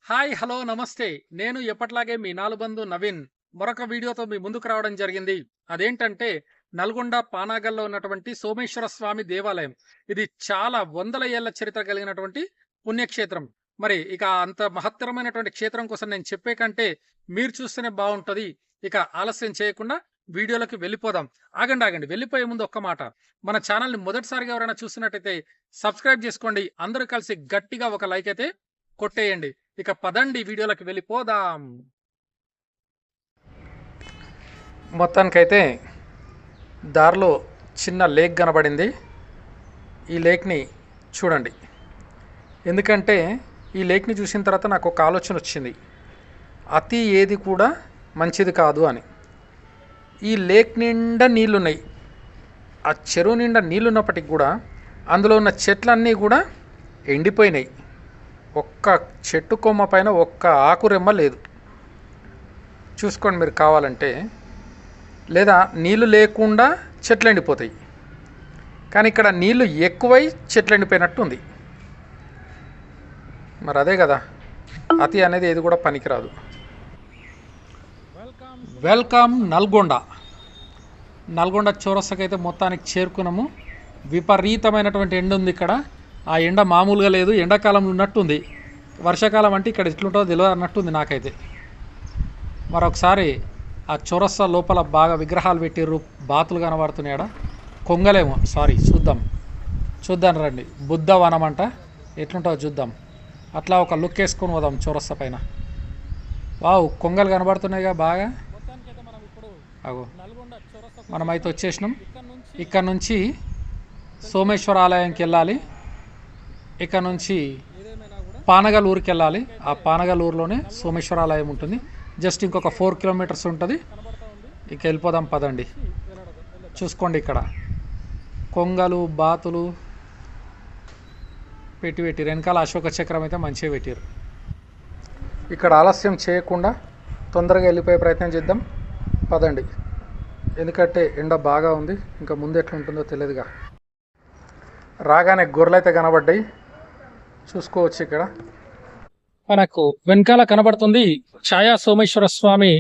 Hi hello నమస్తే. నేను ఎప్పట్లాగే మీ నాలుబందు నవీన్ మరొక వీడియోతో మీ ముందుకు రావడం జరిగింది. అదేంటంటే నల్గొండ పానాగల్‌లో ఉన్నటువంటి సోమేశ్వర స్వామి దేవాలయం. ఇది చాలా వందల ఏళ్ల చరిత్ర కలిగినటువంటి పుణ్యక్షేత్రం. మరి ఇక అంత మహత్తరమైనటువంటి క్షేత్రం కోసం నేను చెప్పే కంటే మీరు చూస్తేనే బావుంటది. ఇక ఆలస్యం చేయకుండా వీడియోలోకి వెళ్ళిపోదాం. ఆగండి. వెళ్ళిపోయే ముందు ఒక్క మాట. మన ఛానెల్‌ని మొదటిసారిగా ఎవరైనా చూస్తున్నట్టయితే సబ్స్క్రైబ్ చేసుకోండి. అందరూ కలిసి గట్టిగా ఒక లైక్ అయితే కొట్టేయండి. ఇక పదండి వీడియోలోకి వెళ్ళిపోదాం. మొత్తానికైతే దారిలో చిన్న లేక్ కనబడింది. ఈ లేక్ని చూడండి. ఎందుకంటే ఈ లేక్ని చూసిన తర్వాత నాకు ఒక ఆలోచన వచ్చింది. అతి ఏది కూడా మంచిది కాదు అని. ఈ లేక్ నిండా నీళ్లున్నాయి. ఆ చెరువు నిండా నీళ్లున్నప్పటికి కూడా అందులో ఉన్న చెట్లన్నీ కూడా ఎండిపోయినాయి. ఒక్క చెట్టు కొమ్మ పైన ఒక్క ఆకురెమ్మ లేదు. చూసుకోండి మీరు కావాలంటే. లేదా నీళ్లు లేకుండా చెట్లు ఎండిపోతాయి. కానీ ఇక్కడ నీళ్లు ఎక్కువై చెట్లు ఎండిపోయినట్టు ఉంది. మరి అదే కదా, అతి అనేది ఏది కూడా పనికిరాదు. వెల్కమ్ నల్గొండ. నల్గొండ చౌరస్తాకైతే మొత్తానికి చేరుకున్నాము. విపరీతమైనటువంటి ఎండ ఉంది ఇక్కడ. ఆ ఎండ మామూలుగా లేదు, ఎండాకాలంలో ఉన్నట్టుంది. వర్షాకాలం అంటే ఇక్కడ ఎట్లుంటుందో తెలియదు అన్నట్టుంది నాకైతే. మరొకసారి ఆ చౌరస్తా లోపల బాగా విగ్రహాలు పెట్టిర్రు, బాతులు కనబడుతున్నాయడ. కొంగలేమో, సారీ, చూద్దాం రండి. బుద్ధవనం అంట, ఎట్లుంటుందో చూద్దాం. అట్లా ఒక లుక్ వేసుకొని పోదాం చౌరస్తా పైన. వావ్, కొంగలు కనబడుతున్నాయిగా బాగా. అగో మనమైతే వచ్చేసినాం. ఇక్కడ నుంచి సోమేశ్వర ఆలయంకి వెళ్ళాలి. ఇక్కడ నుంచి పానగల్ ఊరికి వెళ్ళాలి. ఆ పానగల్ ఊరిలోనే సోమేశ్వర ఆలయం ఉంటుంది. జస్ట్ ఇంకొక 4 కిలోమీటర్స్ ఉంటుంది. ఇక వెళ్ళిపోదాం పదండి. చూసుకోండి ఇక్కడ కొంగలు, బాతులు పెట్టిరు. వెనకాల అశోక చక్రం అయితే మంచిగా పెట్టారు. ఇక్కడ ఆలస్యం చేయకుండా తొందరగా వెళ్ళిపోయే ప్రయత్నం చేద్దాం పదండి. ఎందుకంటే ఎండ బాగా ఉంది, ఇంకా ముందు ఎట్లుంటుందో తెలియదుగా. రాగానే గొర్రెలు అయితే కనబడ్డాయి, చూసుకోవచ్చు. ఇక్కడ మనకు వెనకాల కనబడుతుంది ఛాయా సోమేశ్వర స్వామి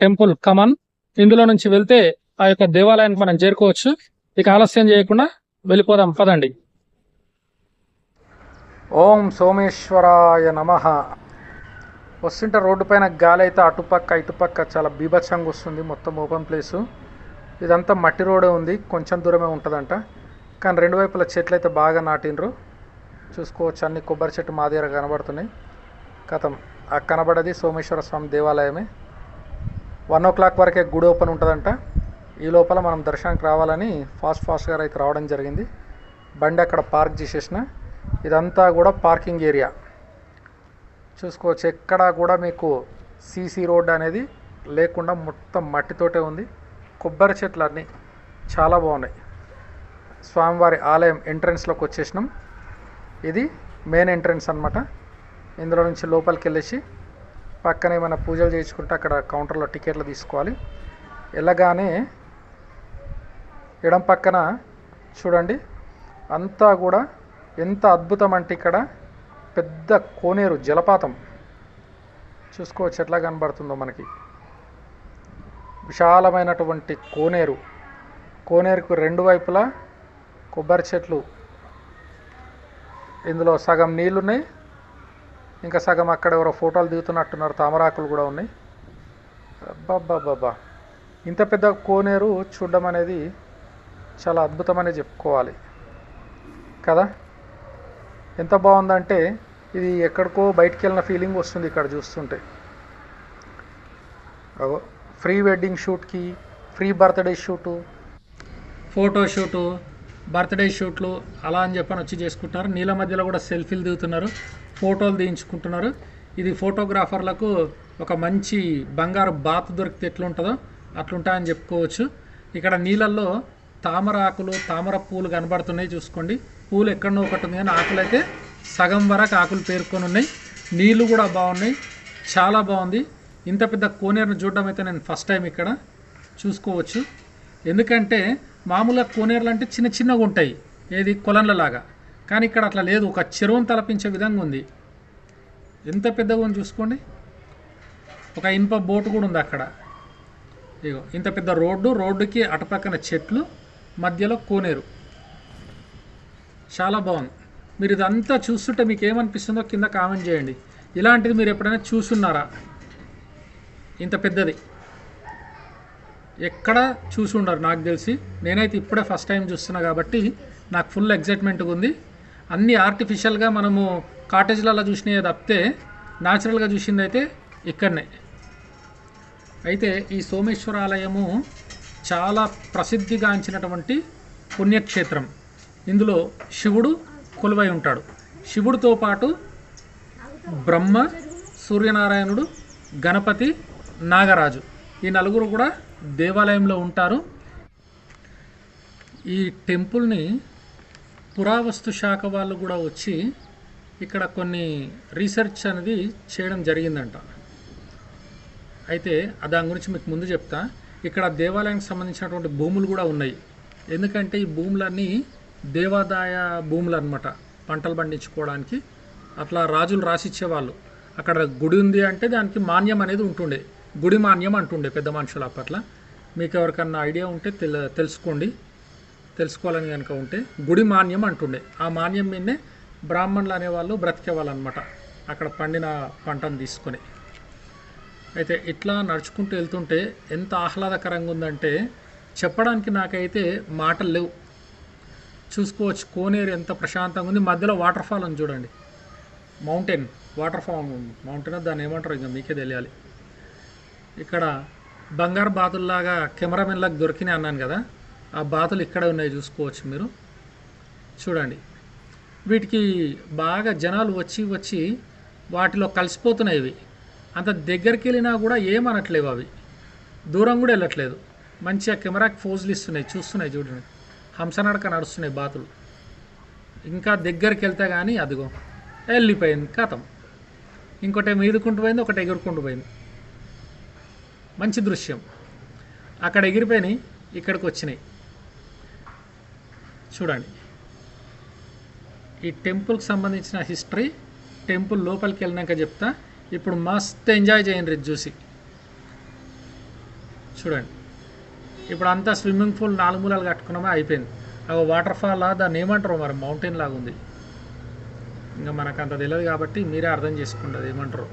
టెంపుల్ కమన్. ఇందులో నుంచి వెళ్తే ఆ యొక్క దేవాలయానికి మనం చేరుకోవచ్చు. ఇక ఆలస్యం చేయకుండా వెళ్ళిపోదాం పదండి. ఓం సోమేశ్వరాయ నమః. వస్తుంటే రోడ్డు పైన గాలి అయితే అటుపక్క ఇటుపక్క చాలా బీభత్సంగా వస్తుంది. మొత్తం ఓపెన్ ప్లేసు. ఇదంతా మట్టి రోడే ఉంది, కొంచెం దూరమే ఉంటుందంట. కానీ రెండు వైపుల చెట్లు అయితే బాగా నాటినరు. చూసుకోవచ్చు, అన్ని కొబ్బరి చెట్టు మా దగ్గర కనబడుతున్నాయి. కథం ఆ కనబడేది సోమేశ్వర స్వామి దేవాలయమే. 1 o'clock వరకే గుడి ఓపెన్ ఉంటుందంట. ఈ లోపల మనం దర్శనానికి రావాలని ఫాస్ట్గా అయితే రావడం జరిగింది. బండి అక్కడ పార్క్ చేసేసిన. ఇదంతా కూడా పార్కింగ్ ఏరియా. చూసుకోవచ్చు, ఎక్కడా కూడా మీకు సీసీ రోడ్ అనేది లేకుండా మొత్తం మట్టితోటే ఉంది. కొబ్బరి చెట్లు అన్నీ చాలా బాగున్నాయి. స్వామివారి ఆలయం ఎంట్రన్స్లోకి వచ్చేసినాం. ఇది మెయిన్ ఎంట్రన్స్ అన్నమాట. ఇందులో నుంచి లోపలికి వెళ్ళేసి పక్కనే ఏమైనా పూజలు చేయించుకుంటే అక్కడ కౌంటర్లో టికెట్లు తీసుకోవాలి. వెళ్ళగానే ఎడం పక్కన చూడండి, అంతా కూడా ఎంత అద్భుతం అంటే ఇక్కడ పెద్ద కోనేరు, జలపాతం. చూసుకోవచ్చు ఎట్లా కనబడుతుందో మనకి. విశాలమైనటువంటి కోనేరు. కోనేరుకు రెండు వైపులా కొబ్బరి చెట్లు. ఇందులో సగం నీళ్ళున్నాయి, ఇంకా సగం అక్కడ ఎవరో ఫోటోలు దిగుతున్నట్టున్నారు. తామరాకులు కూడా ఉన్నాయి. అబ్బాబ్బాబ్బా, ఇంత పెద్ద కోనేరు చూడడం అనేది చాలా అద్భుతమని చెప్పుకోవాలి కదా. ఎంత బాగుందంటే ఇది ఎక్కడికో బయటికి వెళ్ళిన ఫీలింగ్ వస్తుంది ఇక్కడ చూస్తుంటే. ఫ్రీ వెడ్డింగ్ షూట్కి, free birthday shoot, photo shoot, birthday షూట్లు అలా అని చెప్పని వచ్చి చేసుకుంటున్నారు. నీళ్ళ మధ్యలో కూడా సెల్ఫీలు దిగుతున్నారు, ఫోటోలు తీయించుకుంటున్నారు. ఇది ఫోటోగ్రాఫర్లకు ఒక మంచి బంగారు బాత్ దొరికితే ఎట్లుంటుందో అట్లుంటాయని చెప్పుకోవచ్చు. ఇక్కడ నీళ్ళల్లో తామర ఆకులు, తామర పూలు కనబడుతున్నాయి. చూసుకోండి, పూలు ఎక్కడనో ఒకటి ఉంది కానీ ఆకులు అయితే సగం వరకు ఆకులు పేరుకొని ఉన్నాయి. నీళ్ళు కూడా బాగున్నాయి, చాలా బాగుంది. ఇంత పెద్ద కోనేరును చూడడం అయితే నేను ఫస్ట్ టైం ఇక్కడ చూసుకోవచ్చు. ఎందుకంటే మామూలుగా కోనేరులు అంటే చిన్నగా ఉంటాయి, ఏది కొలన్లలాగా. కానీ ఇక్కడ అట్లా లేదు, ఒక చెరువును తలపించే విధంగా ఉంది. ఎంత పెద్దగా ఉంది చూసుకోండి. ఒక ఇనుప బోటు కూడా ఉంది అక్కడ. ఇగో ఇంత పెద్ద రోడ్డుకి అటుపక్కన చెట్లు, మధ్యలో కోనేరు. చాలా బాగుంది. మీరు ఇదంతా చూస్తుంటే మీకు ఏమనిపిస్తుందో కింద కామెంట్ చేయండి. ఇలాంటిది మీరు ఎప్పుడైనా చూసున్నారా? ఇంత పెద్దది ఎక్కడ చూసి ఉండరు నాకు తెలిసి. నేనైతే ఇప్పుడే ఫస్ట్ టైం చూస్తున్నా కాబట్టి నాకు ఫుల్ ఎగ్జైట్మెంట్గా ఉంది. అన్నీ ఆర్టిఫిషియల్గా మనము కాటేజ్లలో చూసినవి తప్పితే న్యాచురల్గా చూసింది అయితే ఇక్కడనే. అయితే ఈ సోమేశ్వర ఆలయము చాలా ప్రసిద్ధిగాంచినటువంటి పుణ్యక్షేత్రం. ఇందులో శివుడు కొలువై ఉంటాడు. శివుడితో పాటు బ్రహ్మ, సూర్యనారాయణుడు, గణపతి, నాగరాజు ఈ నలుగురు కూడా దేవాలయంలో ఉంటారు. ఈ టెంపుల్ని పురావస్తు శాఖ వాళ్ళు కూడా వచ్చి ఇక్కడ కొన్ని రీసెర్చ్ అనేది చేయడం జరిగిందంట. అయితే దాని గురించి మీకు ముందు చెప్తా. ఇక్కడ దేవాలయానికి సంబంధించినటువంటి భూములు కూడా ఉన్నాయి. ఎందుకంటే ఈ భూములన్నీ దేవాదాయ భూములు అన్నమాట, పంటలు పండించుకోవడానికి. అట్లా రాజులు రాసిచ్చేవాళ్ళు. అక్కడ గుడి ఉంది అంటే దానికి మాన్యం అనేది ఉంటుండే, గుడి మాన్యం అంటుండే పెద్ద మనుషులు అప్పట్లో. మీకు ఎవరికన్నా ఐడియా ఉంటే తెలుసుకోవాలని కనుక ఉంటే గుడి మాన్యం అంటుండే. ఆ మాన్యం మీదనే బ్రాహ్మణులు అనేవాళ్ళు బ్రతికేవాళ్ళు అనమాట, అక్కడ పండిన పంటను తీసుకొని. అయితే ఇట్లా నడుచుకుంటూ వెళ్తుంటే ఎంత ఆహ్లాదకరంగా ఉందంటే చెప్పడానికి నాకైతే మాటలు లేవు. చూసుకోవచ్చు కోనేరు ఎంత ప్రశాంతంగా ఉంది. మధ్యలో వాటర్ ఫాల్ అని చూడండి, మౌంటైన్ దాన్ని ఏమంటారు ఇంకా మీకే తెలియాలి. ఇక్కడ బంగారు బాతుల్లాగా కెమెరామెన్లకు దొరికినాయి అన్నాను కదా, ఆ బాతులు ఇక్కడే ఉన్నాయి చూసుకోవచ్చు మీరు. చూడండి, వీటికి బాగా జనాలు వచ్చి వాటిలో కలిసిపోతున్నాయి. ఇవి అంత దగ్గరికి వెళ్ళినా కూడా ఏమనట్లేవు, అవి దూరం కూడా వెళ్ళట్లేదు. మంచిగా కెమెరాకి ఫోజులు ఇస్తున్నాయి, చూస్తున్నాయి. చూడండి, హంసనడక నడుస్తున్నాయి బాతులు. ఇంకా దగ్గరికి వెళ్తే కానీ అదిగో వెళ్ళిపోయింది, కథం. ఇంకోటి మీదుకుంటూ పోయింది, ఒకటి ఎగురుకుంటూ పోయింది. మంచి దృశ్యం. అక్కడ ఎగిరిపోయినాయి, ఇక్కడికి వచ్చినాయి. చూడండి, ఈ టెంపుల్కి సంబంధించిన హిస్టరీ టెంపుల్ లోపలికి వెళ్ళినాక చెప్తా. ఇప్పుడు మస్త్ ఎంజాయ్ చేయండి ఇది చూసి. చూడండి, ఇప్పుడు అంతా స్విమ్మింగ్ పూల్ 4 మూలలు కట్టుకున్నామే, అయిపోయింది. అవి వాటర్ ఫాల్ దాన్ని ఏమంటారు మరి, మౌంటైన్ లాగా ఉంది. ఇంకా మనకు అంత తెలియదు కాబట్టి మీరే అర్థం చేసుకుంటుంది ఏమంటారు.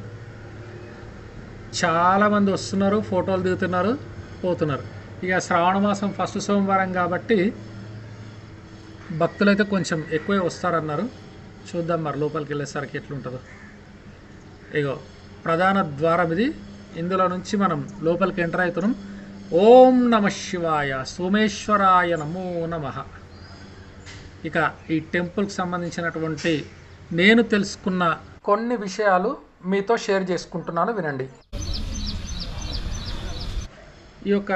చాలామంది వస్తున్నారు, ఫోటోలు దిగుతున్నారు, పోతున్నారు. ఇక శ్రావణ మాసం ఫస్ట్ సోమవారం కాబట్టి భక్తులైతే కొంచెం ఎక్కువే వస్తారన్నారు. చూద్దాం మరి లోపలికి వెళ్ళేసరికి ఎట్లుంటుందో. ఇగో ప్రధాన ద్వారం ఇది. ఇందులో నుంచి మనం లోపలికి ఎంటర్ అవుతున్నాం. ఓం నమ శివాయ, సోమేశ్వరాయ నమో నమః. ఇక ఈ టెంపుల్కి సంబంధించినటువంటి నేను తెలుసుకున్న కొన్ని విషయాలు మీతో షేర్ చేసుకుంటున్నాను, వినండి. ఈ యొక్క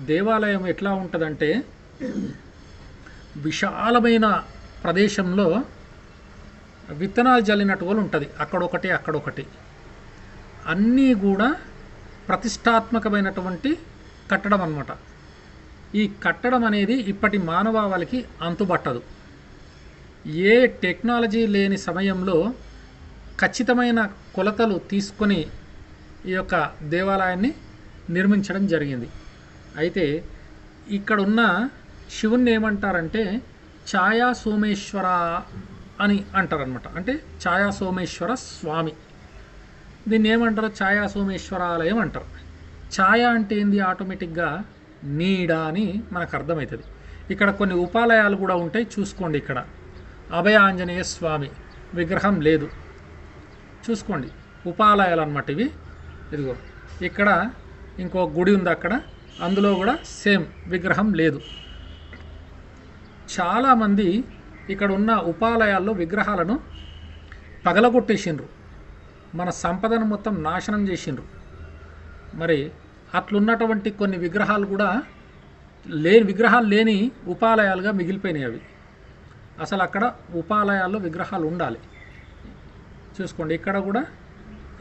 దేవాలయం ఎట్లా ఉంటుందంటే విశాలమైన ప్రదేశంలో విత్తనాలు జల్లినట్టు కూడా ఉంటుంది. అక్కడొకటి అన్నీ కూడా ప్రతిష్టాత్మకమైనటువంటి కట్టడం అన్నమాట. ఈ కట్టడం అనేది ఇప్పటి మానవాళికి అంతుబట్టదు. ఏ టెక్నాలజీ లేని సమయంలో ఖచ్చితమైన కొలతలు తీసుకొని ఈ యొక్క దేవాలయాన్ని నిర్మించడం జరిగింది. అయితే ఇక్కడున్న శివుణ్ణి ఏమంటారంటే ఛాయా సోమేశ్వర అని అంటారనమాట. అంటే ఛాయా సోమేశ్వర స్వామి. దీన్ని ఏమంటారు, ఛాయా సోమేశ్వరాలయం అంటారు. ఛాయ అంటే ఏంది, ఆటోమేటిక్గా నీడ అని మనకు అర్థమవుతుంది. ఇక్కడ కొన్ని ఉపాలయాలు కూడా ఉంటాయి, చూసుకోండి. ఇక్కడ అభయ ఆంజనేయ స్వామి విగ్రహం లేదు, చూసుకోండి. ఉపాలయాలు అన్నమాట ఇవి. ఇదిగో ఇక్కడ ఇంకో గుడి ఉంది అక్కడ, అందులో కూడా సేమ్ విగ్రహం లేదు. చాలామంది ఇక్కడ ఉన్న ఉపాలయాల్లో విగ్రహాలను పగలగొట్టేసిండ్రు, మన సంపదను మొత్తం నాశనం చేసిండ్రు. మరి అట్లున్నటువంటి కొన్ని విగ్రహాలు కూడా విగ్రహాలు లేని ఉపాలయాలుగా మిగిలిపోయినాయి అవి. అసలు అక్కడ ఉపాలయాల్లో విగ్రహాలు ఉండాలి. చూసుకోండి, ఇక్కడ కూడా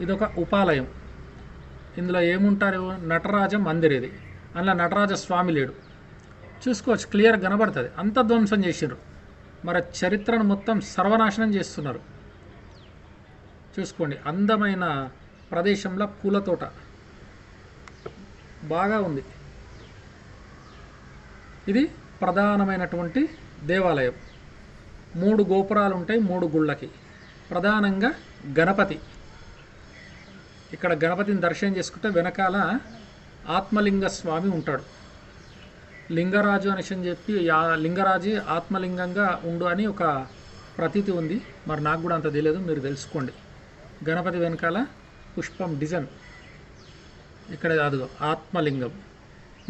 ఇదొక ఉపాలయం. ఇందులో ఏముంటారు, నటరాజ మందిర్ ఇది. అందులో నటరాజ స్వామి లేడు, చూసుకోవచ్చు, క్లియర్ కనబడుతుంది. అంత ధ్వంసం చేసిండ్రు. మరి చరిత్రను మొత్తం సర్వనాశనం చేస్తున్నారు. చూసుకోండి, అందమైన ప్రదేశంలో పూల తోట బాగా ఉంది. ఇది ప్రధానమైనటువంటి దేవాలయం. 3 గోపురాలు ఉంటాయి 3 గుళ్ళకి. ప్రధానంగా గణపతి. ఇక్కడ గణపతిని దర్శనం చేసుకుంటే వెనకాల ఆత్మలింగ స్వామి ఉంటాడు. లింగరాజు అనేసి చెప్పి లింగరాజు ఆత్మలింగంగా ఉండు అని ఒక ప్రతీతి ఉంది. మరి నాకు కూడా అంత తెలియదు, మీరు తెలుసుకోండి. గణపతి వెనకాల పుష్పం డిజైన్ ఇక్కడ అదిగో ఆత్మలింగం.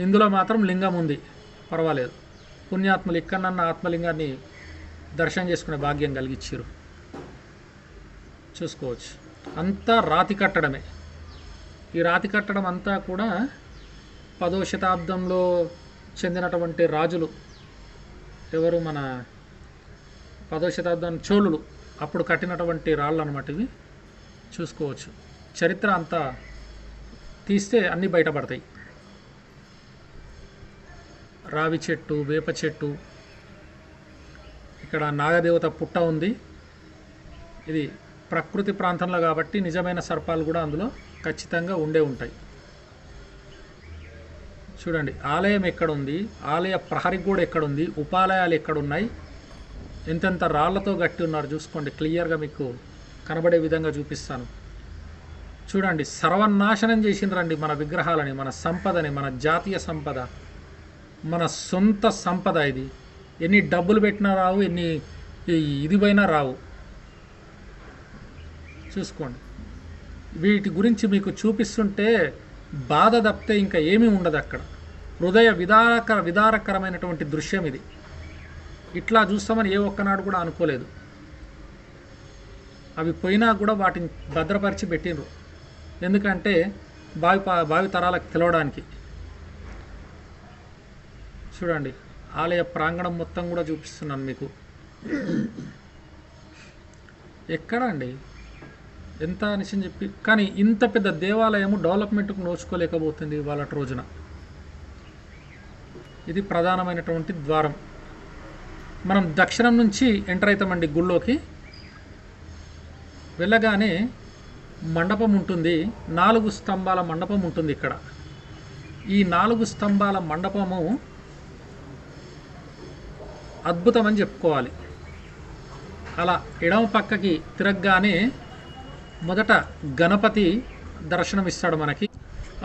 ఇందులో మాత్రం లింగం ఉంది, పర్వాలేదు. పుణ్యాత్మలు ఇక్కడన్న ఆత్మలింగాన్ని దర్శనం చేసుకునే భాగ్యం కలిగించారు. చూసుకోవచ్చు, అంతా రాతి కట్టడమే. ఈ రాతి కట్టడం అంతా కూడా 10వ శతాబ్దంలో చెందినటువంటి రాజులు, ఎవరు మన 10వ శతాబ్దం చోళులు అప్పుడు కట్టినటువంటి రాళ్ళు అన్నమాట ఇవి. చూసుకోవచ్చు, చరిత్ర అంతా తీస్తే అన్నీ బయటపడతాయి. రావి చెట్టు, వేప చెట్టు, ఇక్కడ నాగదేవత పుట్ట ఉంది. ఇది ప్రకృతి ప్రాంతంలో కాబట్టి నిజమైన సర్పాలు కూడా అందులో ఖచ్చితంగా ఉండే ఉంటాయి. చూడండి, ఆలయం ఎక్కడ ఉంది, ఆలయ ప్రహరీ కూడా ఎక్కడ ఉంది, ఉపాలయాలు ఎక్కడున్నాయి, ఎంతెంత రాళ్లతో గట్టి ఉన్నారు చూసుకోండి. క్లియర్గా మీకు కనబడే విధంగా చూపిస్తాను. చూడండి, సర్వనాశనం చేసిండ్రండి మన విగ్రహాలని, మన సంపదని, మన జాతీయ సంపద, మన సొంత సంపద. ఇది ఎన్ని డబ్బులు పెట్టినా రావు, ఎన్ని ఇది పోయినా రావు. చూసుకోండి, వీటి గురించి మీకు చూపిస్తుంటే బాధ తప్పితే ఇంకా ఏమీ ఉండదు అక్కడ. హృదయ విదారకరమైనటువంటి దృశ్యం ఇది. ఇట్లా చూస్తామని ఏ ఒక్కనాడు కూడా అనుకోలేదు. అవి పోయినా కూడా వాటిని భద్రపరిచి పెట్టిండ్రు, ఎందుకంటే భావి తరాలకు తెలవడానికి. చూడండి, ఆలయ ప్రాంగణం మొత్తం కూడా చూపిస్తున్నాను మీకు. ఎక్కడ అండి ఎంత అనేసి చెప్పి, కానీ ఇంత పెద్ద దేవాలయము డెవలప్మెంట్కు నోచుకోలేకపోతుంది వాళ్ళ రోజున. ఇది ప్రధానమైనటువంటి ద్వారం. మనం దక్షిణం నుంచి ఎంటర్ అవుతామండి గుళ్ళోకి. వెళ్ళగానే మండపం ఉంటుంది, 4 స్తంభాల మండపం ఉంటుంది ఇక్కడ. ఈ 4 స్తంభాల మండపము అద్భుతమని చెప్పుకోవాలి. అలా ఎడమ పక్కకి తిరగగానే మొదట గణపతి దర్శనమిస్తాడు మనకి.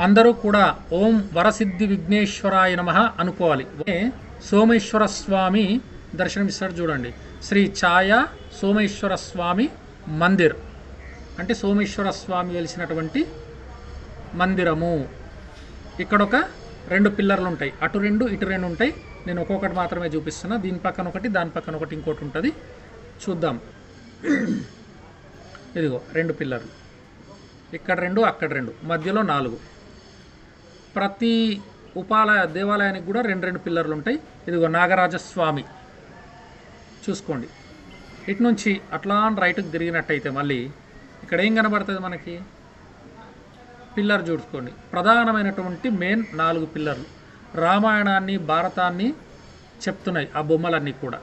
అందరూ కూడా ఓం వరసిద్ధి విఘ్నేశ్వరాయ నమః అనుకోవాలి. సోమేశ్వర స్వామి దర్శనమిస్తాడు చూడండి. శ్రీ ఛాయా సోమేశ్వర స్వామి మందిర్ అంటే సోమేశ్వర స్వామి వెలిసినటువంటి మందిరము. ఇక్కడ ఒక 2 పిల్లర్లు ఉంటాయి, అటు 2 ఇటు 2 ఉంటాయి. నేను ఒక్కొక్కటి మాత్రమే చూపిస్తున్నా. దీని పక్కన ఒకటి, దాని పక్కన ఒకటి, ఇంకోటి ఉంటుంది. చూద్దాం. ఇదిగో 2 పిల్లర్లు, ఇక్కడ 2, అక్కడ 2, మధ్యలో 4. ప్రతి ఉపాలయ దేవాలయానికి కూడా 2 పిల్లర్లు ఉంటాయి. ఇదిగో నాగరాజస్వామి. చూసుకోండి, ఇటు నుంచి అట్లా రైట్కి తిరిగినట్టయితే మళ్ళీ ఇక్కడ ఏం కనబడుతుంది మనకి? పిల్లర్ చూసుకోండి. ప్రధానమైనటువంటి మెయిన్ 4 పిల్లర్లు రామాయణాన్ని భారతాన్ని చెప్తున్నాయి ఆ బొమ్మలన్నీ కూడా.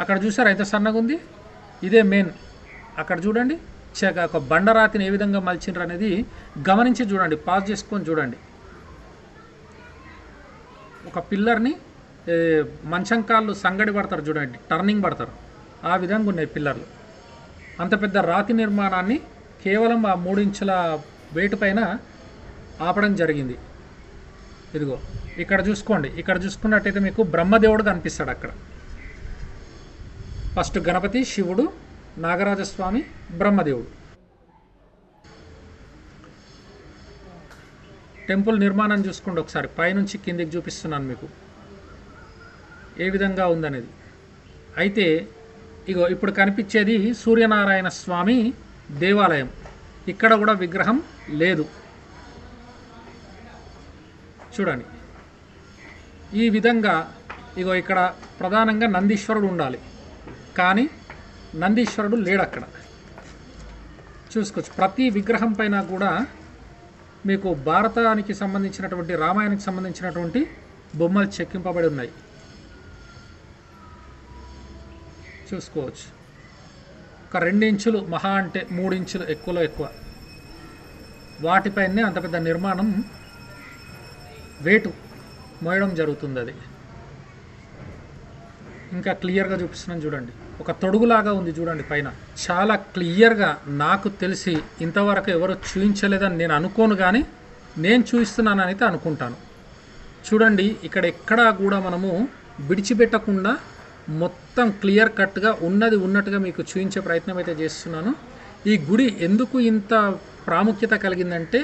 అక్కడ చూసారా ఎంత సన్నగా ఉంది? ఇదే మెయిన్. అక్కడ చూడండి, ఒక బండరాతిని ఏ విధంగా మలిచిండ్రు అనేది గమనించి చూడండి, పాజ్ చేసుకొని చూడండి. ఒక పిల్లర్ని మంచం కాళ్ళు సంగడి పడతారు చూడండి, టర్నింగ్ పడతారు, ఆ విధంగా ఉన్నాయి పిల్లర్లు. అంత పెద్ద రాతి నిర్మాణాన్ని కేవలం ఆ 3 ఇంచుల వెయిట్ పైన ఆపడం జరిగింది. ఇదిగో ఇక్కడ చూసుకోండి, ఇక్కడ చూసుకున్నట్టయితే మీకు బ్రహ్మదేవుడు కనిపిస్తాడు అక్కడ. ఫస్ట్ గణపతి, శివుడు, నాగరాజస్వామి, బ్రహ్మదేవుడు. టెంపుల్ నిర్మాణం చూసుకోండి ఒకసారి, పైనుంచి కిందికి చూపిస్తున్నాను మీకు ఏ విధంగా ఉందనేది. అయితే ఇగో ఇప్పుడు కనిపించేది సూర్యనారాయణ స్వామి దేవాలయం. ఇక్కడ కూడా విగ్రహం లేదు. చూడండి, ఈ విధంగా ఇగో ఇక్కడ ప్రధానంగా నందీశ్వరుడు ఉండాలి, కానీ నందీశ్వరుడు లేడు అక్కడ. చూసుకోవచ్చు, ప్రతి విగ్రహం పైన కూడా మీకు భారతానికి సంబంధించినటువంటి, రామాయణానికి సంబంధించినటువంటి బొమ్మలు చెక్కింపబడి ఉన్నాయి. చూసుకోవచ్చు. ఒక 2 ఇంచులు మహా అంటే 3 ఇంచులు ఎక్కువలో ఎక్కువ వాటిపైనే అంత పెద్ద నిర్మాణం వెయిట్ మోయడం జరుగుతుంది. అది ఇంకా క్లియర్గా చూపిస్తున్నాను చూడండి. ఒక తొడుగులాగా ఉంది చూడండి పైన, చాలా క్లియర్గా. నాకు తెలిసి ఇంతవరకు ఎవరు చూపించలేదని నేను అనుకోను, కానీ నేను చూపిస్తున్నానని అయితే అనుకుంటాను. చూడండి, ఇక్కడ ఎక్కడా కూడా మనము విడిచిపెట్టకుండా మొత్తం క్లియర్ కట్గా ఉన్నది ఉన్నట్టుగా మీకు చూపించే ప్రయత్నం అయితే చేస్తున్నాను. ఈ గుడి ఎందుకు ఇంత ప్రాముఖ్యత కలిగిందంటే,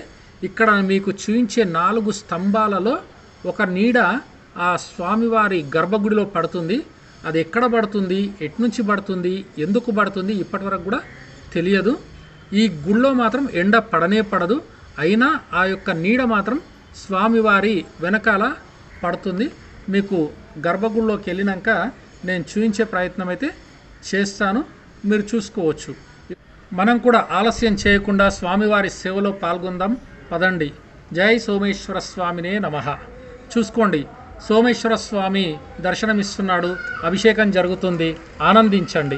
ఇక్కడ మీకు చూపించే 4 స్తంభాలలో ఒక నీడ ఆ స్వామివారి గర్భగుడిలో పడుతుంది. అది ఎక్కడ పడుతుంది, ఎట్నుంచి పడుతుంది, ఎందుకు పడుతుంది ఇప్పటి వరకు కూడా తెలియదు. ఈ గుడిలో మాత్రం ఎండ పడనే పడదు, అయినా ఆ యొక్క నీడ మాత్రం స్వామివారి వెనకాల పడుతుంది. మీకు గర్భగుడిలోకి వెళ్ళినాక నేను చూపించే ప్రయత్నం అయితే చేస్తాను, మీరు చూసుకోవచ్చు. మనం కూడా ఆలస్యం చేయకుండా స్వామివారి సేవలో పాల్గొందాం పదండి. జై సోమేశ్వర స్వామినే నమః. చూసుకోండి, సోమేశ్వర స్వామి దర్శనమిస్తున్నాడు, అభిషేకం జరుగుతుంది, ఆనందించండి.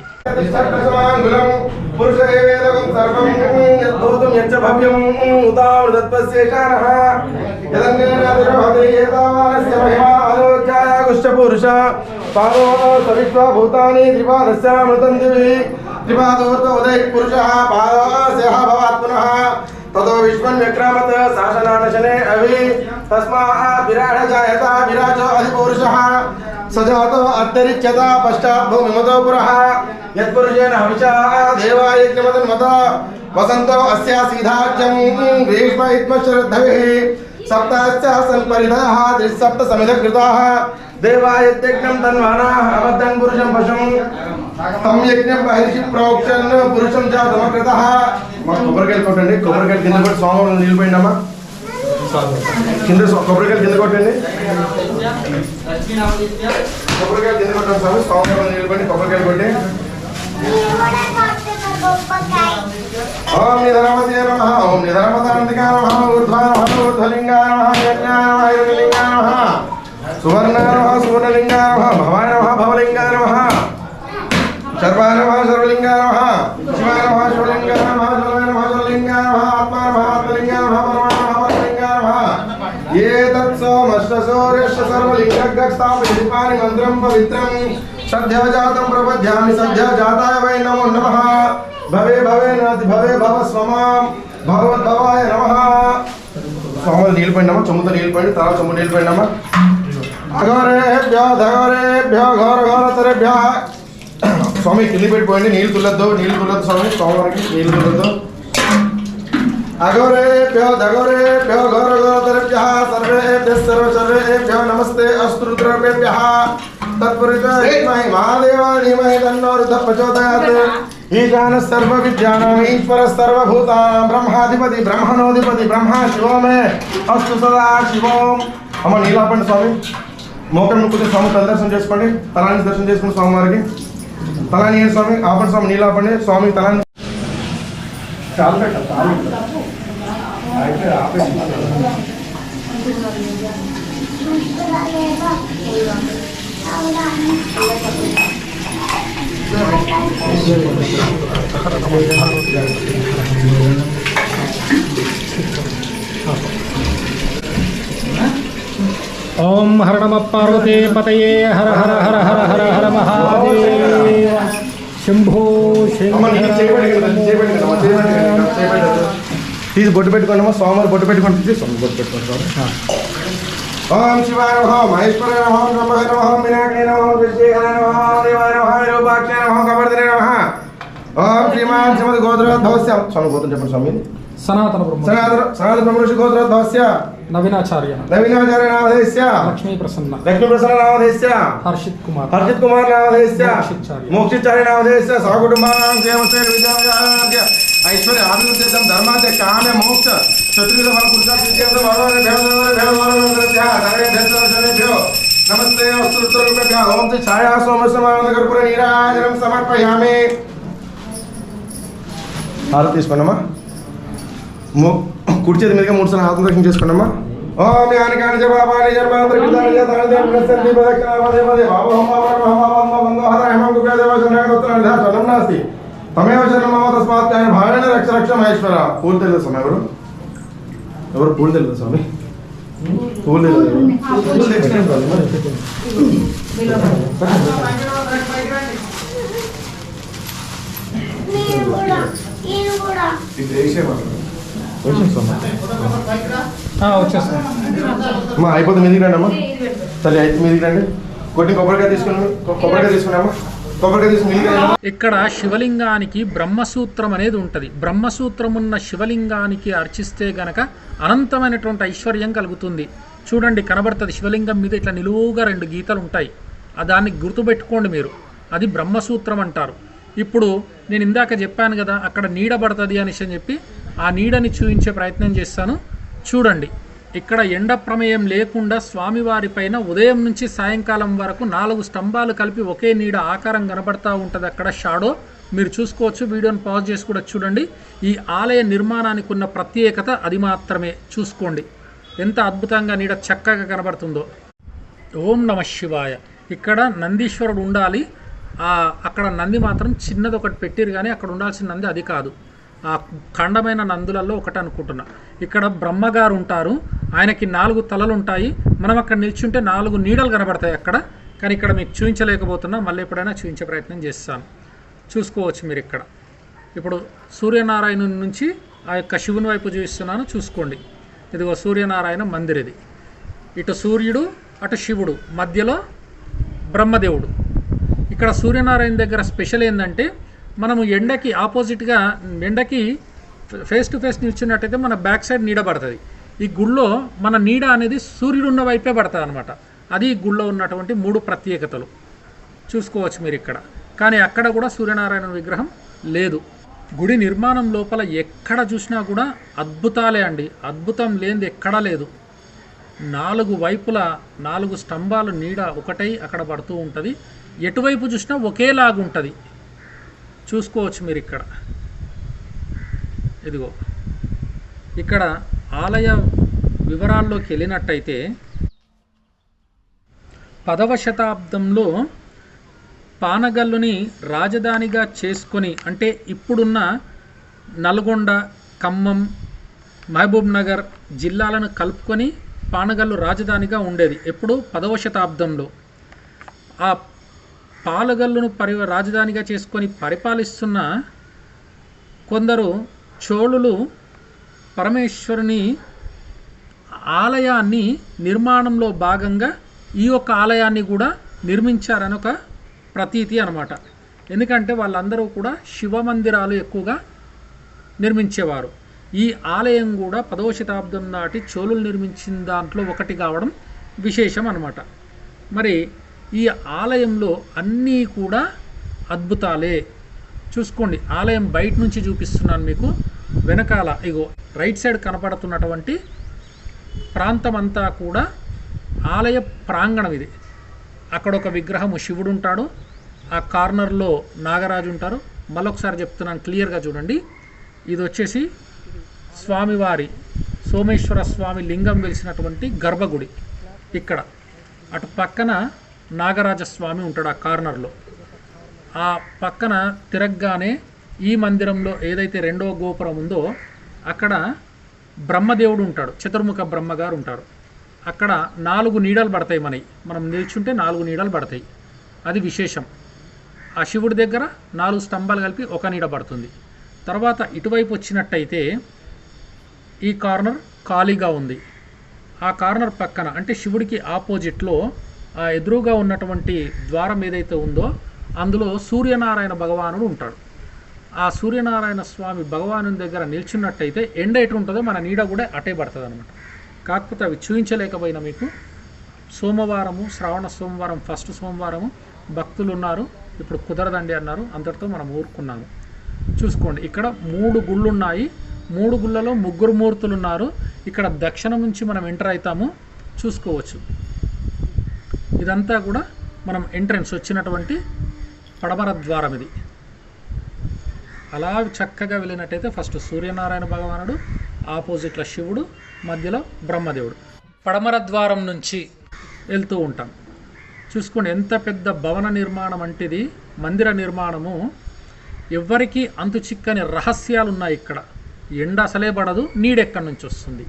ततो विश्वन्यक्रामत शासनानशने अभि तस्मात् विराट जायता विराजो अधिपुरुषः सजातो अन्तरिच्यता पश्चात् भूमिमतो पुरः यत्पुरुषेण हविषा देवायज्ञमतन्मतो वसन्तो अस्या सीधाज्यं ग्रीष्म इत्मशरद्धविः सप्तास्यासन् परिधः त्रिसप्त समिधकृताः देवायज्ञं तन्वानाः अबद्धं पुरुषं पशुं तं यज्ञं बहिर्षि प्रोक्षन् पुरुषं च तमकृतः కొబ్బరికాయలు కొట్టండి. కొబ్బరికాయలు కింద కొట్టి సోమవారం నిలిపోయిందమ్మా. కింద కొబ్బరికాయలు కింద కొట్టండి. కొబ్బరికాయలు కింద కొట్టండి స్వామి. సోమవారం నిలిపోయింది. కొబ్బరికాయలు కొట్టి ఓం నిధనమతే నమః. ఓం నిధనమతాంతికాయ నమః. ఊర్ధ్వాయ నమః. ఊర్ధ్వలింగాయ నమః. యజ్ఞాయ నమః. యోగలింగాయ నమః. సువర్ణాయ నమః. సువర్ణలింగాయ నమః. భవాయ నమః. భవలింగాయ నమః. सर्वाय नमः. सर्वलिंगाय नमः. शिवाय नमः. शिवलिंगाय नमः. जलाय नमः. जललिंगाय नमः. आत्मा नमः. आत्मलिंगाय नमः. परमात्मा नमः. परमलिंगाय नमः. ये तत्सोमश्चसूर्यश्च सर्वलिंगगस्तापयति दीपानि मन्त्रं पवित्रं सद्यजातं प्रपद्यामि. सद्यजाताय वै नमो नमः. भवे भवे नाति भवे भव स्वमां भगवद्भवाय नमः. स्वामी नीलपैंडम्मा. चम्मुतो नीलपैंड. तला चम्मु नीलपैंडम्मा. अघोरेभ्यो धघोरेभ्यो घोर घोरतरेभ्यः स्वामी किंदी पेट्टुकोंడి. నీళ్ళు తుల్లొద్దు. నీళ్ళు తుల్లొద్దు స్వామి. స్వామివారికి నీళ్ళు తుల్లొద్దు. అఘోరేభ్యో ధఘోరేభ్యో ఘోర ఘోరతరేభ్యః సర్వేభ్యః సర్వేభ్యో నమస్తే అస్తు రుద్రేభ్యః తత్పురుషాయ విద్మహే మహాదేవాయ ధీమహి తన్నో రుద్రః ప్రచోదయాత్. ఈశాన సర్వ విద్యానాం ఈశ్వర సర్వభూతానాం బ్రహ్మాధిపతి బ్రహ్మణోధిపతి బ్రహ్మ శివో మే అస్తు సదా శివోం. అమ్మ నీలాపండి స్వామి. మోకం ముక్కుతో స్వామి తల దర్శనం చేసుకోండి. తలాన్ని దర్శనం చేసుకోండి స్వామివారికి. తలాని స్వామి ఆపండి స్వామి. నీలాపండి స్వామి. తలాన్ని చాలు పెట్ట చాలు అయితే ఆపేసి ఓం హర నమ పార్వతే పతయే హర హర హర హర హర హర మహాదేవ శంభో తీసి బొట్టు పెట్టుకోండి. స్వామివారు బొట్టు పెట్టుకోండి. స్వామి బొట్టు పెట్టుకోండి. ఓం శివాయ నమః. మహేశ్వరాయ నమః. బ్రహ్మాయ నమః. వినాయకాయ నమః. విశ్వేశ్వరాయ నమః. దేవాయ నమః. విరూపాక్షాయ నమః. కవర్ధనే నమః. ఓం శ్రీమాన్ శ్రీమద్ గోత్రోద్భవస్య స్వామి గోత్రం చెప్పండి స్వామి. సనాతన బ్రహ్మ ఋషి గోత్రోద్భవస్య నవీనాచార్య నామధేయస్య లక్ష్మీ ప్రసన్న నామధేయస్య హర్షిత్ కుమార్ నామధేయస్య మోక్షిచార్య నామధేయస్య సహకుటుంబానాం క్షేమశ్రేయ విజయ ఐశ్వర్య ఆభివృద్ధిం ధర్మాచ కామ్య మోక్ష శత్రుఘ్న ఫల పురుషార్థ నమస్తే అస్తు. ఓం శ్రీ ఛాయా సోమస్య కర్పూర నీరాజనం సమర్పయామి. హారతి తీసుకోండమ్మా. కుడి చేతి మీదుగా 3 సార్లు ఆత్మదర్శనం చేసుకోండమ్మా. ఓం యాని కాని జపాపాని జన్మాంతరికృతాని జతాని ప్రసంతి ప్రదక్షిణామదే పదే బాబోహం బాబోహం బాబోహం బందో హర హేమం కుబేదేవ జనగోత్రాని ధారణం నాస్తి తమేవ శరణమో తస్మాత్ ఆయన భావేన రక్ష రక్ష మహేశ్వర. పూలు తెలియదు స్వామి ఎవరు ఎవరు పూలు తెలియదు స్వామి పూలు తెలియదు. అమ్మా అయిపోతుంది మీదికి రండి అమ్మా తల్లి అయితే మీదికి రండి. కొట్టి కొబ్బరికాయ తీసుకుని అమ్మా కొబ్బరికాయ తీసుకుని మీదికి రండి. ఇక్కడ శివలింగానికి బ్రహ్మసూత్రం అనేది ఉంటుంది. బ్రహ్మసూత్రం ఉన్న శివలింగానికి అర్చిస్తే గనక అనంతమైనటువంటి ఐశ్వర్యం కలుగుతుంది. చూడండి కనబడుతుంది శివలింగం మీద ఇట్లా నిలువుగా 2 గీతలు ఉంటాయి. దాన్ని గుర్తుపెట్టుకోండి మీరు, అది బ్రహ్మసూత్రం అంటారు. ఇప్పుడు నేను ఇందాక చెప్పాను కదా అక్కడ నీడ పడుతుంది అనేసి అని చెప్పి ఆ నీడని చూపించే ప్రయత్నం చేస్తాను. చూడండి ఇక్కడ ఎండ ప్రమేయం లేకుండా స్వామివారి పైన ఉదయం నుంచి సాయంకాలం వరకు 4 స్తంభాలు కలిపి ఒకే నీడ ఆకారం కనబడతా ఉంటుంది. అక్కడ షాడో మీరు చూసుకోవచ్చు. వీడియోని పాజ్ చేసి కూడా చూడండి. ఈ ఆలయ నిర్మాణానికి ఉన్న ప్రత్యేకత అది మాత్రమే. చూసుకోండి ఎంత అద్భుతంగా నీడ చక్కగా కనబడుతుందో. ఓం నమ శివాయ. ఇక్కడ నందీశ్వరుడు ఉండాలి. అక్కడ నంది మాత్రం చిన్నది ఒకటి పెట్టిరు, కానీ అక్కడ ఉండాల్సిన నంది అది కాదు. ఆ ఖండమైన నందులలో ఒకటి అనుకుంటున్నా. ఇక్కడ బ్రహ్మగారు ఉంటారు, ఆయనకి 4 తలలు ఉంటాయి. మనం అక్కడ నిల్చుంటే 4 నీడలు కనబడతాయి అక్కడ. కానీ ఇక్కడ మీకు చూపించలేకపోతున్నా, మళ్ళీ ఎప్పుడైనా చూపించే ప్రయత్నం చేస్తాను. చూసుకోవచ్చు మీరు ఇక్కడ. ఇప్పుడు సూర్యనారాయణ నుంచి ఆ యొక్క శివుని వైపు చూపిస్తున్నాను. చూసుకోండి, ఇదిగో సూర్యనారాయణ మందిర్ ఇది. ఇటు సూర్యుడు అటు శివుడు, మధ్యలో బ్రహ్మదేవుడు. ఇక్కడ సూర్యనారాయణ దగ్గర స్పెషల్ ఏంటంటే మనము ఎండకి ఆపోజిట్గా ఎండకి ఫేస్ టు ఫేస్ నిల్చున్నట్టయితే మన బ్యాక్ సైడ్ నీడ పడుతుంది. ఈ గుళ్ళో మన నీడ అనేది సూర్యుడు ఉన్న వైపే పడుతుంది అనమాట. అది ఈ గుళ్ళో ఉన్నటువంటి 3 ప్రత్యేకతలు చూసుకోవచ్చు మీరు ఇక్కడ. కానీ అక్కడ కూడా సూర్యనారాయణ విగ్రహం లేదు. గుడి నిర్మాణం లోపల ఎక్కడ చూసినా కూడా అద్భుతాలే అండి. అద్భుతం లేనిది ఎక్కడా లేదు. 4 వైపులా 4 స్తంభాలు నీడ ఒకటై అక్కడ పడుతూ ఉంటుంది. ఎటువైపు చూసినా ఒకేలాగుంటుంది. చూసుకోవచ్చు మీరు ఇక్కడ. ఇదిగో ఇక్కడ ఆలయ వివరాల్లోకి వెళ్ళినట్టయితే 10వ శతాబ్దంలో పానగల్లుని రాజధానిగా చేసుకొని, అంటే ఇప్పుడున్న నల్గొండ, ఖమ్మం, మహబూబ్ నగర్ జిల్లాలను కలుపుకొని పానగల్లు రాజధానిగా ఉండేది. ఎప్పుడు 10వ శతాబ్దంలో. ఆ పాలగల్లును రాజధానిగా చేసుకొని పరిపాలిస్తున్న కొందరు చోళులు పరమేశ్వరుని ఆలయాన్ని నిర్మాణంలో భాగంగా ఈ యొక్క ఆలయాన్ని కూడా నిర్మించారని ఒక ప్రతీతి అన్నమాట. ఎందుకంటే వాళ్ళందరూ కూడా శివ మందిరాలు ఎక్కువగా నిర్మించేవారు. ఈ ఆలయం కూడా 10వ శతాబ్దం నాటి చోళులు నిర్మించిన దాంట్లో ఒకటి కావడం విశేషం అన్నమాట. మరి ఈ ఆలయంలో అన్నీ కూడా అద్భుతాలే. చూసుకోండి, ఆలయం బయట నుంచి చూపిస్తున్నాను మీకు. వెనకాల ఇగో రైట్ సైడ్ కనపడుతున్నటువంటి ప్రాంతం అంతా కూడా ఆలయ ప్రాంగణం. ఇది అక్కడ ఒక విగ్రహము శివుడు ఉంటాడు, ఆ కార్నర్లో నాగరాజు ఉంటారు. మళ్ళొకసారి చెప్తున్నాను క్లియర్గా చూడండి. ఇది వచ్చేసి స్వామివారి సోమేశ్వర స్వామి లింగం వెలిసినటువంటి గర్భగుడి. ఇక్కడ అటు పక్కన నాగరాజస్వామి ఉంటాడు ఆ కార్నర్లో. ఆ పక్కన తిరగగానే ఈ మందిరంలో ఏదైతే 2వ గోపురం ఉందో అక్కడ బ్రహ్మదేవుడు ఉంటాడు, చతుర్ముఖ బ్రహ్మగారు ఉంటారు. అక్కడ 4 నీడలు పడతాయి. మనం నిల్చుంటే 4 నీడలు పడతాయి. అది విశేషం. ఆ శివుడి దగ్గర 4 స్తంభాలు కలిపి ఒక నీడ పడుతుంది. తర్వాత ఇటువైపు వచ్చినట్టయితే ఈ కార్నర్ ఖాళీగా ఉంది. ఆ కార్నర్ పక్కన అంటే శివుడికి ఆపోజిట్లో ఆ ఎదురుగా ఉన్నటువంటి ద్వారం ఏదైతే ఉందో అందులో సూర్యనారాయణ భగవానుడు ఉంటాడు. ఆ సూర్యనారాయణ స్వామి భగవాను దగ్గర నిల్చున్నట్టయితే ఎండ ఎటు ఉంటుందో మన నీడ కూడా అటే పడుతుంది అనమాట. కాకపోతే అవి చూపించలేకపోయినా మీకు. సోమవారము, శ్రావణ సోమవారం, ఫస్ట్ సోమవారము భక్తులు ఉన్నారు, ఇప్పుడు కుదరదండి అన్నారు. అంతటితో మనం ఊరుకున్నాము. చూసుకోండి, ఇక్కడ 3 గుళ్ళు ఉన్నాయి. 3 గుళ్ళలో 3 మూర్తులు ఉన్నారు. ఇక్కడ దక్షిణం నుంచి మనం ఎంటర్ అవుతాము. చూసుకోవచ్చు, ఇదంతా కూడా మనం ఎంట్రన్స్ వచ్చినటువంటి పడమర ద్వారం. ఇది అలా చక్కగా వెళ్ళినట్టయితే ఫస్ట్ సూర్యనారాయణ భగవానుడు, ఆపోజిట్లో శివుడు, మధ్యలో బ్రహ్మదేవుడు. పడమర ద్వారం నుంచి వెళ్తూ ఉంటాం. చూసుకోండి ఎంత పెద్ద భవన నిర్మాణం అంటే ఇది మందిర నిర్మాణము. ఎవ్వరికీ అంతు చిక్కని రహస్యాలు ఉన్నాయి ఇక్కడ. ఎండ అసలే పడదు, నీడెక్కడి నుంచి వస్తుంది.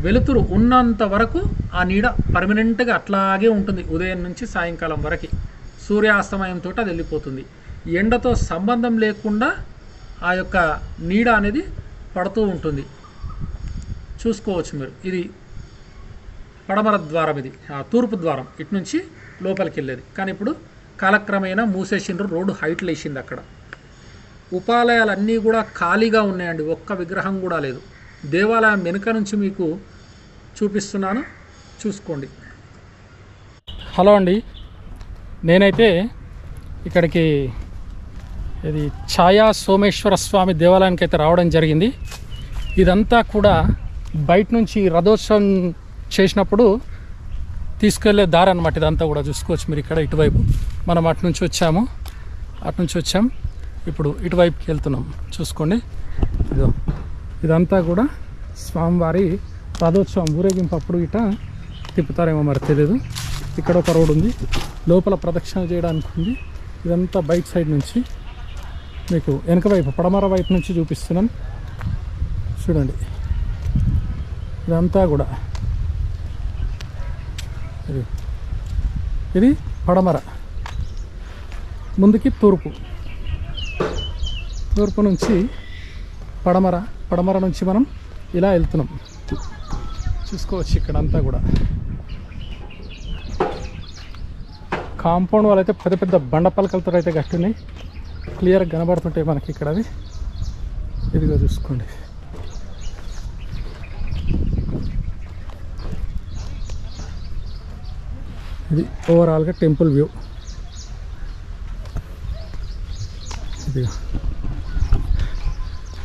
వెలుతురు ఉన్నంత వరకు ఆ నీడ పర్మనెంట్గా అట్లాగే ఉంటుంది. ఉదయం నుంచి సాయంకాలం వరకు సూర్యాస్తమయంతో అది వెళ్ళిపోతుంది. ఎండతో సంబంధం లేకుండా ఆ యొక్క నీడ అనేది పడుతూ ఉంటుంది. చూసుకోవచ్చు మీరు. ఇది పడమర ద్వారం, ఇది తూర్పు ద్వారం, ఇటు నుంచి లోపలికి వెళ్ళేది. కానీ ఇప్పుడు కాలక్రమేణా మూసేసిండ్రు, రోడ్డు హైట్లు వేసింది. అక్కడ ఉపాలయాలన్నీ కూడా ఖాళీగా ఉన్నాయండి, ఒక్క విగ్రహం కూడా లేదు. దేవాలయం వెనుక నుంచి మీకు చూపిస్తున్నాను, చూసుకోండి. హలో అండి, నేనైతే ఇక్కడికి ఇది ఛాయా సోమేశ్వర స్వామి దేవాలయానికి అయితే రావడం జరిగింది. ఇదంతా కూడా బయట నుంచి రథోత్సవం చేసినప్పుడు తీసుకెళ్లే దారి అన్నమాట. ఇదంతా కూడా చూసుకోవచ్చు మీరు. ఇక్కడ ఇటువైపు మనం అటు నుంచి వచ్చాం, ఇప్పుడు ఇటువైపుకి వెళ్తున్నాం. చూసుకోండి, ఇదంతా కూడా స్వామివారి రథోత్సవం ఊరేగింపు అప్పుడు ఇట తిప్పుతారేమో మరి తెలియదు. ఇక్కడ ఒక రోడ్ ఉంది, లోపల ప్రదక్షిణ చేయడానికి ఉంది. ఇదంతా బయట సైడ్ నుంచి మీకు వెనక వైపు పడమర వైపు నుంచి చూపిస్తున్నాను. చూడండి, ఇదంతా కూడా ఇది పడమర, ముందుకి తూర్పు నుంచి పడమర నుంచి మనం ఇలా వెళ్తున్నాం. చూసుకోవచ్చు ఇక్కడ అంతా కూడా కాంపౌండ్ వాళ్ళైతే పెద్ద పెద్ద బండ పలకలతో అయితే కట్టున్నాయి. క్లియర్గా కనబడుతుంటాయి మనకి ఇక్కడ. అవి ఇదిగో చూసుకోండి. ఇది ఓవరాల్గా టెంపుల్ వ్యూ. ఇదిగో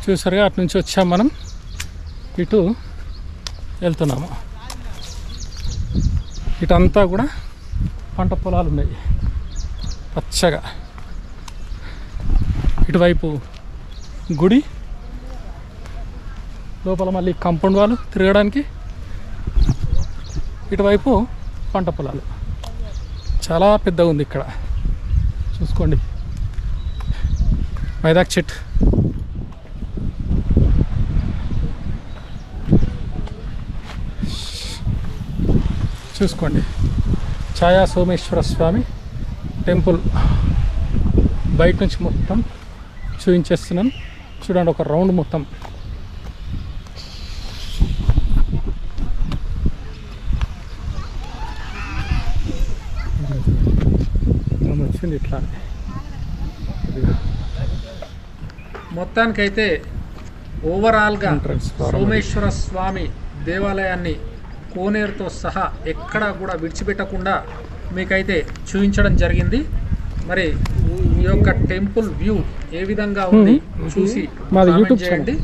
చూసారుగా, అటు నుంచి వచ్చాం మనం, ఇటు వెళ్తున్నాము. ఇటంతా కూడా పంట పొలాలు ఉన్నాయి పచ్చగా. ఇటువైపు గుడి, లోపల మళ్ళీ కాంపౌండ్ వాళ్ళు తిరగడానికి, ఇటువైపు పంట పొలాలు. చాలా పెద్దగా ఉంది ఇక్కడ, చూసుకోండి. మైదాక్ చెట్టు, చూసుకోండి. ఛాయా సోమేశ్వర స్వామి టెంపుల్ బయట నుంచి మొత్తం చూపించేస్తున్నాను. చూడండి, ఒక రౌండ్ మొత్తం. వచ్చింది ఇట్లా. మొత్తానికైతే ఓవరాల్గా సోమేశ్వర స్వామి దేవాలయాన్ని కోనేరుతో సహా ఎక్కడా కూడా విడిచిపెట్టకుండా మీకైతే చూపించడం జరిగింది. మరి ఈ యొక్క టెంపుల్ వ్యూ ఏ విధంగా ఉంది చూసి కామెంట్ చేయండి.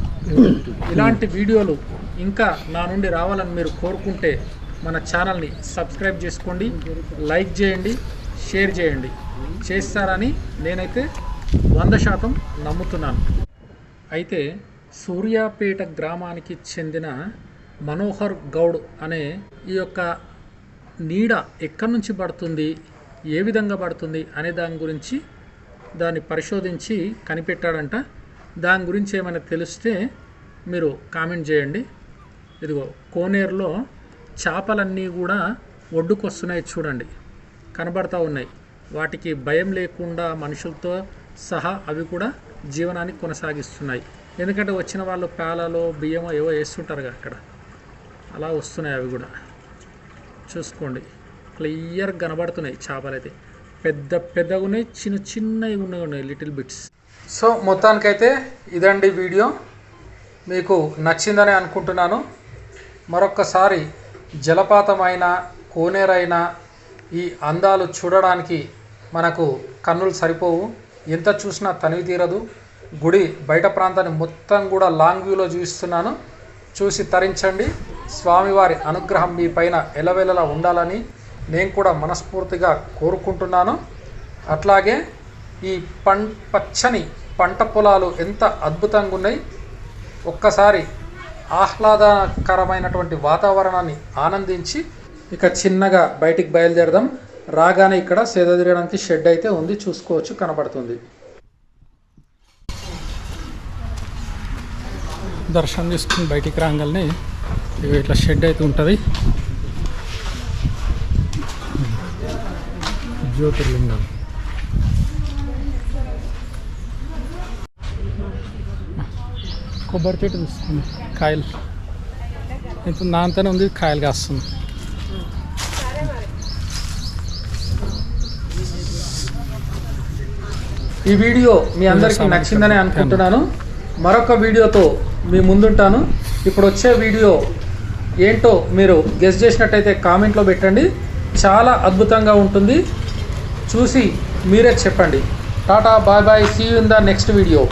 ఇలాంటి వీడియోలు ఇంకా నా నుండి రావాలని మీరు కోరుకుంటే మన ఛానల్ని సబ్స్క్రైబ్ చేసుకోండి, లైక్ చేయండి, షేర్ చేయండి. చేస్తారని నేనైతే 100% నమ్ముతున్నాను. అయితే సూర్యాపేట గ్రామానికి చెందిన మనోహర్ గౌడ్ అనే ఈ యొక్క నీడ ఎక్కడి నుంచి పడుతుంది, ఏ విధంగా పడుతుంది అనే దాని గురించి దాన్ని పరిశోధించి కనిపెట్టాడంట. దాని గురించి ఏమైనా తెలిస్తే మీరు కామెంట్ చేయండి. ఇదిగో కోనేరులో చేపలన్నీ కూడా ఒడ్డుకొస్తున్నాయి, చూడండి, కనబడతా ఉన్నాయి. వాటికి భయం లేకుండా మనుషులతో సహా అవి కూడా జీవనాన్ని కొనసాగిస్తున్నాయి. ఎందుకంటే వచ్చిన వాళ్ళు పేలలో బియ్యమో ఏవో వేస్తుంటారుగా, అక్కడ అలా వస్తున్నాయి. అవి కూడా చూసుకోండి, క్లియర్గా కనబడుతున్నాయి. చేపలు అయితే పెద్ద పెద్దగా ఉన్నాయి, చిన్న చిన్నవి ఉన్నాయి, లిటిల్ బిట్స్. సో మొత్తానికైతే ఇదండి వీడియో. మీకు నచ్చిందని అనుకుంటున్నాను. మరొక్కసారి జలపాతమైన కోనేరైన ఈ అందాలు చూడడానికి మనకు కన్నులు సరిపోవు, ఎంత చూసినా తనివి తీరదు. గుడి బయట ప్రాంతాన్ని మొత్తం కూడా లాంగ్ వ్యూలో చూపిస్తున్నాను, చూసి తరించండి. స్వామివారి అనుగ్రహం మీ పైన ఎలవెలలా ఉండాలని నేను కూడా మనస్ఫూర్తిగా కోరుకుంటున్నాను. అట్లాగే ఈ పచ్చని పంట పొలాలు ఎంత అద్భుతంగా ఉన్నాయి. ఒక్కసారి ఆహ్లాదకరమైనటువంటి వాతావరణాన్ని ఆనందించి ఇక చిన్నగా బయటికి బయలుదేరదాం. రాగానే ఇక్కడ సేద తీరడానికి షెడ్ అయితే ఉంది, చూసుకోవచ్చు, కనబడుతుంది. దర్శనం చేసుకుని బయటికి రాగానే ఇట్లా షెడ్ అయితే ఉంటుంది. జ్యోతిర్లింగం కొబ్బరి చెట్టు చూస్తుంది, కాయలు ఇప్పుడు నాంతనే ఉంది, కాయలు కాస్తుంది. ఈ వీడియో మీ అందరికీ నచ్చిందని అనుకుంటున్నాను. మరొక వీడియోతో మీ ముందుంటాను. ఇప్పుడు వచ్చే వీడియో ఏంటో మీరు గెస్ చేసినట్టయితే కామెంట్లో పెట్టండి. చాలా అద్భుతంగా ఉంటుంది, చూసి మీరే చెప్పండి. Tata, bye bye, see you in the next video.